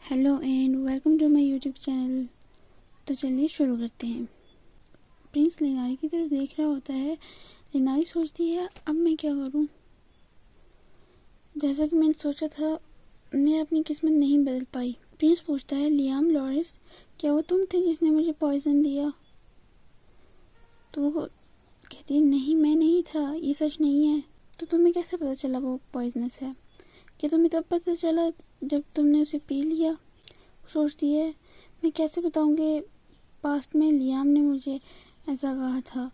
Hello and welcome to my YouTube channel. तो चलिए शुरू करते हैं। प्रिंस लिनारी की तरफ देख रहा होता है। लिनारी सोचती है अब मैं क्या करूं। जैसा कि मैंने सोचा था मैं अपनी किस्मत नहीं बदल पाई। प्रिंस पूछता है लियाम लॉरेंस, क्या वो तुम थे जिसने मुझे पॉइजन दिया? तो वो कहती है नहीं, मैं नहीं था, ये सच नहीं है। तो तुम्हें कैसे पता चला वो पॉइजनस है? क्या तुम्हें तब पता चला जब तुमने उसे पी लिया? सोचती है मैं कैसे बताऊंगी, पास्ट में लियाम ने मुझे ऐसा कहा था।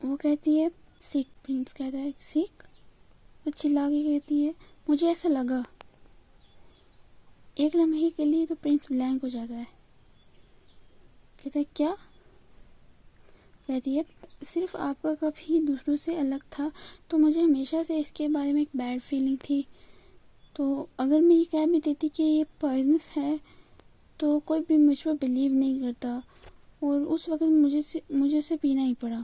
वो कहती है सीख। प्रिंस कहता है सीख? वो चिल्ला के कहती है मुझे ऐसा लगा। एक लम्हे के लिए तो प्रिंस ब्लैंक हो जाता है। कहता है क्या? कहती है सिर्फ आपका कप ही दूसरों से अलग था, तो मुझे हमेशा से इसके बारे में एक बैड फीलिंग थी। तो अगर मैं ये कह भी देती कि ये पॉइजनस है तो कोई भी मुझ पर बिलीव नहीं करता, और उस वक्त मुझे उसे पीना ही पड़ा।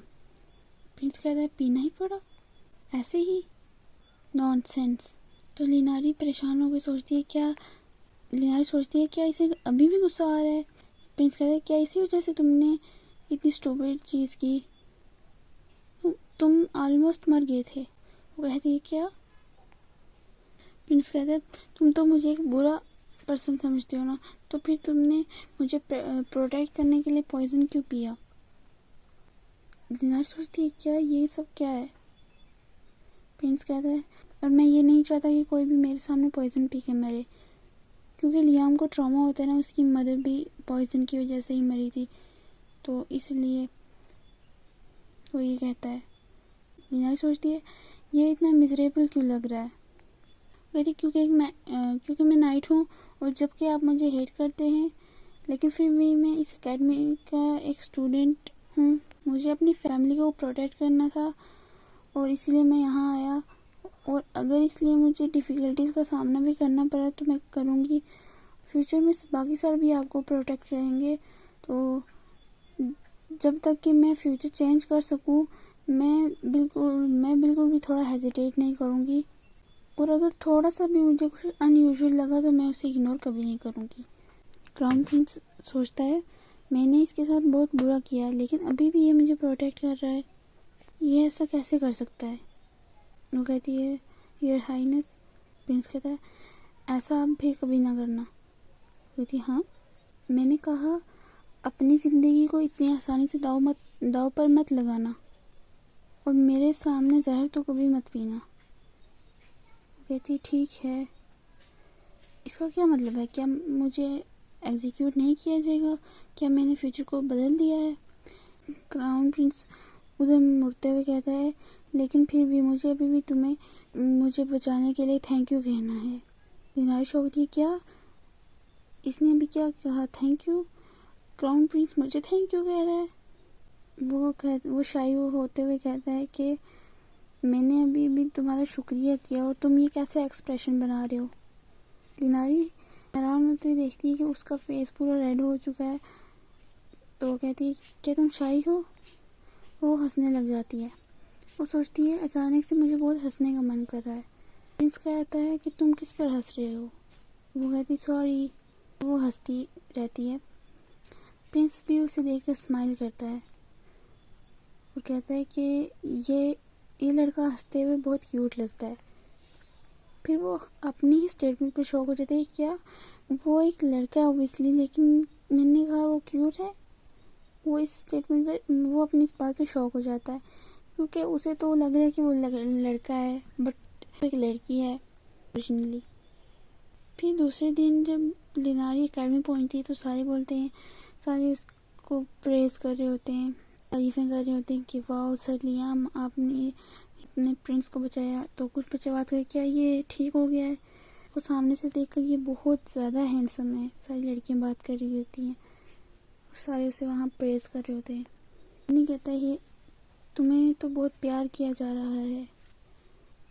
प्रिंस कहता है पीना ही पड़ा ऐसे ही? नॉनसेंस। तो लिनारी परेशान होकर सोचती है क्या इसे अभी भी गुस्सा आ रहा है? प्रिंस कहता है क्या इसी वजह से तुमने इतनी स्टूपिड चीज़ की? तुम ऑलमोस्ट मर गए थे। वो कहती है क्या? प्रिंस कहता है तुम तो मुझे एक बुरा पर्सन समझते हो ना, तो फिर तुमने मुझे प्रोटेक्ट करने के लिए पॉइजन क्यों पिया? लिनारी सोचती है क्या ये सब क्या है? प्रिंस कहता है और मैं ये नहीं चाहता कि कोई भी मेरे सामने पॉइजन पी के मरे, क्योंकि लियाम को ट्रॉमा होता है ना, उसकी मदर भी पॉइजन की वजह से ही मरी थी, तो इसलिए वो ये कहता है। लिनारी सोचती है ये इतना मिजरेबल क्यों लग रहा है? कहती क्योंकि मैं नाइट हूँ, और जबकि आप मुझे हेट करते हैं, लेकिन फिर भी मैं इस एकेडमी का एक स्टूडेंट हूँ। मुझे अपनी फैमिली को प्रोटेक्ट करना था और इसलिए मैं यहाँ आया, और अगर इसलिए मुझे डिफ़िकल्टीज़ का सामना भी करना पड़ा तो मैं करूँगी। फ्यूचर में बाकी सारे भी आपको प्रोटेक्ट करेंगे, तो जब तक कि मैं फ्यूचर चेंज कर सकूँ मैं बिल्कुल भी थोड़ा हेजिटेट नहीं करूँगी, और अगर थोड़ा सा भी मुझे कुछ अनयूजुअल लगा तो मैं उसे इग्नोर कभी नहीं करूँगी। क्राउन प्रिंस सोचता है मैंने इसके साथ बहुत बुरा किया, लेकिन अभी भी ये मुझे प्रोटेक्ट कर रहा है, ये ऐसा कैसे कर सकता है? वो कहती है योर हाइनेस। प्रिंस कहता है ऐसा आप फिर कभी ना करना। कहती हाँ, मैंने कहा अपनी ज़िंदगी को इतनी आसानी से दाव पर मत लगाना, और मेरे सामने जहर तो कभी मत पीना। वो कहती ठीक है, इसका क्या मतलब है? क्या मुझे एग्जीक्यूट नहीं किया जाएगा? क्या मैंने फ्यूचर को बदल दिया है? क्राउन प्रिंस उधर मुड़ते हुए कहता है लेकिन फिर भी मुझे अभी भी तुम्हें मुझे बचाने के लिए थैंक यू कहना है। लिनारी शौकती क्या? इसने अभी क्या कहा थैंक यू? क्राउन प्रिंस मुझे थैंक यू कह रहा है? वो शाई होते हुए कहता है कि मैंने अभी भी तुम्हारा शुक्रिया किया और तुम ये कैसे एक्सप्रेशन बना रहे हो? लिनारी हैरान होते हुए देखती है कि उसका फेस पूरा रेड हो चुका है, तो वो कहती है क्या तुम शाई हो? वो हंसने लग जाती है। वो सोचती है अचानक से मुझे बहुत हंसने का मन कर रहा है। प्रिंस कहता है कि तुम किस पर हंस रहे हो? वो कहती सॉरी। वो हंसती रहती है। प्रिंस भी उसे देखकर स्माइल करता है और कहता है कि ये लड़का हंसते हुए बहुत क्यूट लगता है। फिर वो अपनी ही स्टेटमेंट पर शॉक हो जाता है क्या वो एक लड़का है ऑब्वियसली, लेकिन मैंने कहा वो क्यूट है। वो इस स्टेटमेंट पे वो अपनी इस बात पे शॉक हो जाता है, क्योंकि उसे तो लग रहा है कि वो लड़का है, बट एक लड़की है ओरिजिनली। फिर दूसरे दिन जब लिनारी एकेडमी पहुंचती है तो सारे उसको प्रेज कर रहे होते हैं, तारीफ़ें कर रहे होते हैं कि वाह सर लियाम आपने अपने प्रिंस को बचाया। तो कुछ बच्चे बात कर क्या ये ठीक हो गया है? वो सामने से देखकर ये बहुत ज़्यादा हैंडसम है, सारी लड़कियां बात कर रही होती हैं, सारे उसे वहाँ प्रेज कर रहे होते हैं। नहीं कहता है तुम्हें तो बहुत प्यार किया जा रहा है।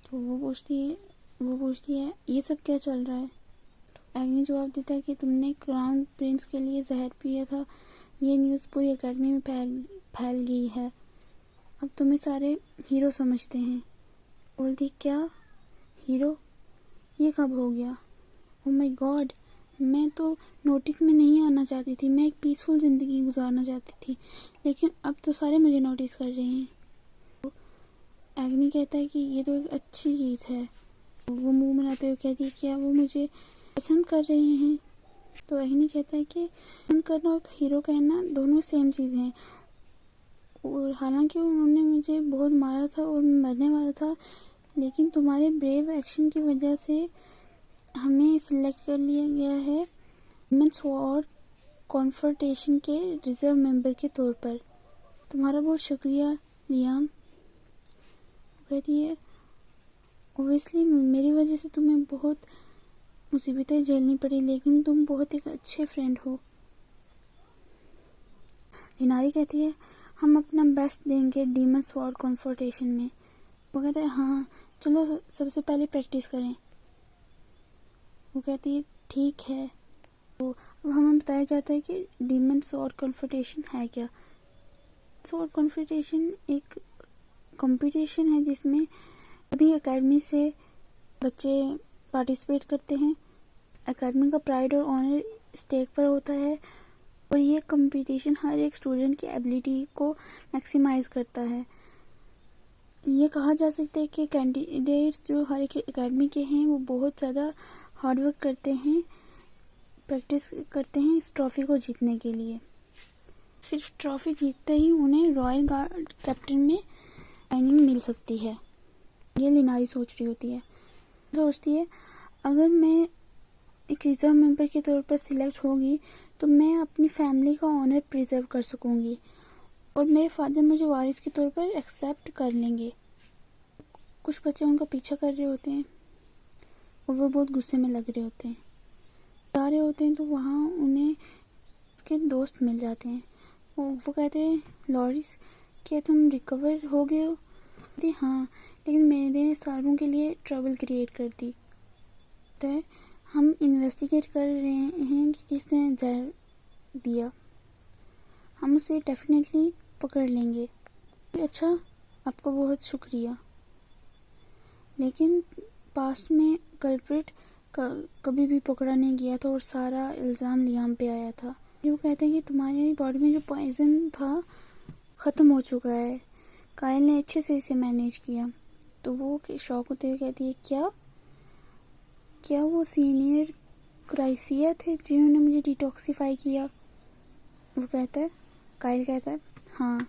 तो वो पूछती है ये सब क्या चल रहा है? तो एग्नी जवाब देता है कि तुमने क्राउन प्रिंस के लिए जहर पिया था, ये न्यूज़ पूरी एकेडमी में फैल गई है, अब तुम्हें सारे हीरो समझते हैं। बोलती क्या हीरो? ये कब हो गया? ओह माय गॉड, मैं तो नोटिस में नहीं आना चाहती थी, मैं एक पीसफुल ज़िंदगी गुजारना चाहती थी, लेकिन अब तो सारे मुझे नोटिस कर रहे हैं। तो एग्नी कहता है कि ये तो एक अच्छी चीज़ है। वो मुंह बनाते हुए कहती है क्या वो मुझे पसंद कर रहे हैं। तो एग्नी कहता है कि पसंद करना और हीरो कहना दोनों सेम चीज़ हैं, और हालांकि उन्होंने मुझे बहुत मारा था और मैं मरने वाला था, लेकिन तुम्हारे ब्रेव एक्शन की वजह से हमें सिलेक्ट कर लिया गया है वुमेन स्वॉर्ड कॉन्फ्रंटेशन के रिजर्व मेंबर के तौर पर। तुम्हारा बहुत शुक्रिया लियाम। कहती है ओबियसली मेरी वजह से तुम्हें बहुत मुसीबतें झेलनी पड़ी, लेकिन तुम बहुत एक अच्छे फ्रेंड हो। लिनारी कहती है हम अपना बेस्ट देंगे डीमन स्वॉर्ड कॉन्फ्रंटेशन में। वो कहता है हाँ चलो सबसे पहले प्रैक्टिस करें। वो कहती है ठीक है। तो अब हमें बताया जाता है कि डीमन स्वॉर्ड कॉन्फ्रंटेशन है क्या। स्वॉर्ड कॉन्फ्रंटेशन एक कंपटीशन है जिसमें सभी एकेडमी से बच्चे पार्टिसिपेट करते हैं। एकेडमी का प्राइड और ऑनर स्टेक पर होता है, और ये कंपटीशन हर एक स्टूडेंट की एबिलिटी को मैक्सिमाइज करता है। ये कहा जा सकता है कि कैंडिडेट्स जो हर एक एकेडमी के हैं वो बहुत ज़्यादा हार्डवर्क करते हैं, प्रैक्टिस करते हैं इस ट्रॉफ़ी को जीतने के लिए। सिर्फ ट्रॉफ़ी जीतते ही उन्हें रॉयल गार्ड कैप्टन में ट्रेनिंग मिल सकती है। ये लिनारी सोच रही होती है, सोचती है अगर मैं एक रिजर्व मेंबर के तौर पर सिलेक्ट होगी तो मैं अपनी फैमिली का ऑनर प्रिजर्व कर सकूंगी, और मेरे फादर मुझे वारिस के तौर पर एक्सेप्ट कर लेंगे। कुछ बच्चे उनका पीछा कर रहे होते हैं और वो बहुत गुस्से में लग रहे होते हैं, जा रहे होते हैं, तो वहाँ उन्हें उसके दोस्त मिल जाते हैं। वो कहते हैं लॉरिस क्या तुम रिकवर हो गए हो। कहते हाँ, लेकिन मैंने सारों के लिए ट्रबल क्रिएट कर दी। तो हम इन्वेस्टिगेट कर रहे हैं कि किसने जहर दिया, हम उसे डेफिनेटली पकड़ लेंगे। अच्छा आपका बहुत शुक्रिया, लेकिन पास्ट में कल्प्रिट कभी भी पकड़ा नहीं गया था और सारा इल्ज़ाम लियाम पे आया था। वो कहते हैं कि तुम्हारी बॉडी में जो पॉइजन था ख़त्म हो चुका है, कायल ने अच्छे से इसे मैनेज किया। तो वो शौक होते हुए कहती है क्या वो सीनियर क्राइसिया थे जिन्होंने मुझे डिटॉक्सिफाई किया। वो कहता है कायल कहता है हाँ।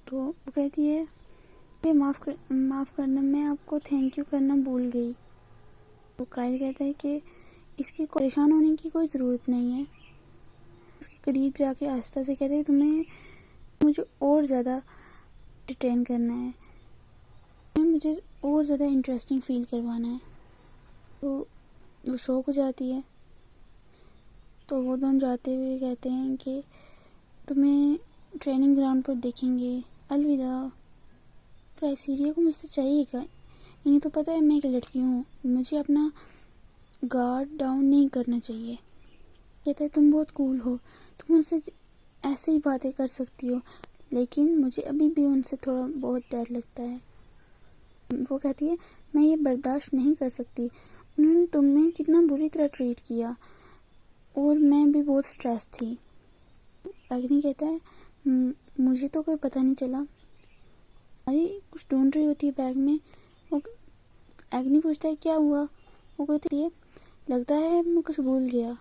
तो वो कहती है ये माफ़ करना, मैं आपको थैंक यू करना भूल गई। तो कायल कहता है कि इसकी परेशान होने की कोई ज़रूरत नहीं है। उसके करीब जाके आस्था से कहते हैं तुम्हें मुझे और ज़्यादा डिटेन करना है, मुझे और ज़्यादा इंटरेस्टिंग फील करवाना है। तो वो शौक हो जाती है। तो वो दोनों जाते हुए कहते हैं कि तुम्हें ट्रेनिंग ग्राउंड पर देखेंगे, अलविदा। क्राइसीरिया को मुझसे चाहिए क्या, इन्हें तो पता है मैं एक लड़की हूँ, मुझे अपना गार्ड डाउन नहीं करना चाहिए। कहता है तुम बहुत कूल हो, तुम उनसे ऐसे ही बातें कर सकती हो, लेकिन मुझे अभी भी उनसे थोड़ा बहुत डर लगता है। वो कहती है मैं ये बर्दाश्त नहीं कर सकती, उन्होंने तुम्हें कितना बुरी तरह ट्रीट किया और मैं भी बहुत स्ट्रेस थी। अग्नि कहता है मुझे तो कोई पता नहीं चला। अरे कुछ ढूंढ रही होती है बैग में। वो अग्नि पूछता है क्या हुआ। वो कहती है लगता है मैं कुछ भूल गया,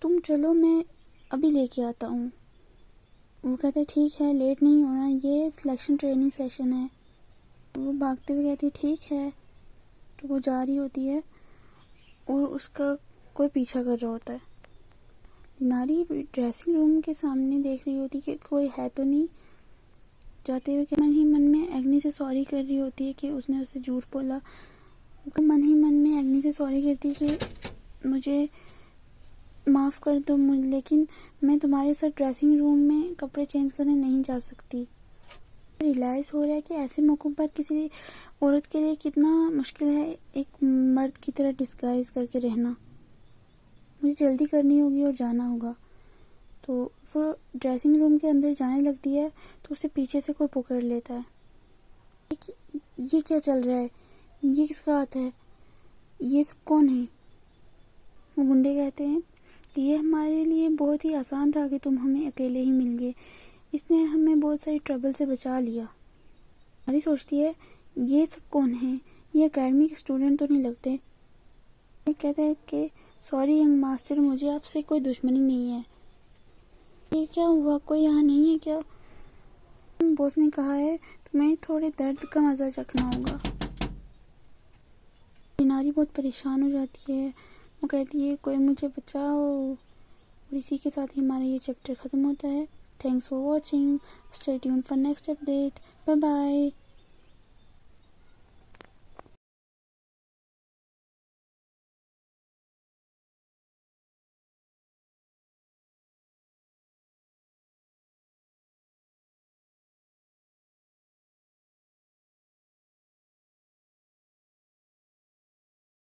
तुम चलो मैं अभी लेके आता हूँ। वो कहता है ठीक है, लेट नहीं होना, ये सिलेक्शन ट्रेनिंग सेशन है। वो भागते हुए कहती है ठीक है। तो वो जा रही होती है और उसका कोई पीछा कर रहा होता है। नारी ड्रेसिंग रूम के सामने देख रही होती कि कोई है तो नहीं। जाते हुए मन ही मन में अग्नि से सॉरी कर रही होती है कि उसने उसे झूठ बोला। मन ही मन में अग्नि से सॉरी करती है कि मुझे माफ़ कर दो, लेकिन मैं तुम्हारे साथ ड्रेसिंग रूम में कपड़े चेंज करने नहीं जा सकती। रियलाइज़ हो रहा है कि ऐसे मौक़ों पर किसी औरत के लिए कितना मुश्किल है एक मर्द की तरह डिस्गाइज करके रहना। मुझे जल्दी करनी होगी और जाना होगा। तो वो ड्रेसिंग रूम के अंदर जाने लगती है तो उसे पीछे से कोई पकड़ लेता है। ये क्या चल रहा है, ये किसका हाथ है, ये सब कौन है। वो गुंडे कहते हैं ये हमारे लिए बहुत ही आसान था कि तुम हमें अकेले ही मिल गए, इसने हमें बहुत सारी ट्रबल से बचा लिया। हमारी सोचती है ये सब कौन है, ये एकेडमी के स्टूडेंट तो नहीं लगते। ये कहते हैं कि सॉरी यंग मास्टर, मुझे आपसे कोई दुश्मनी नहीं है। ये क्या हुआ, कोई यहाँ नहीं है क्या? बॉस ने कहा है तुम्हें थोड़े दर्द का मजा चखना होगा। नारी बहुत परेशान हो जाती है, वो कहती है कोई मुझे बचाओ। और इसी के साथ ही हमारा ये चैप्टर ख़त्म होता है। Thanks for watching, stay tuned for next update, bye bye.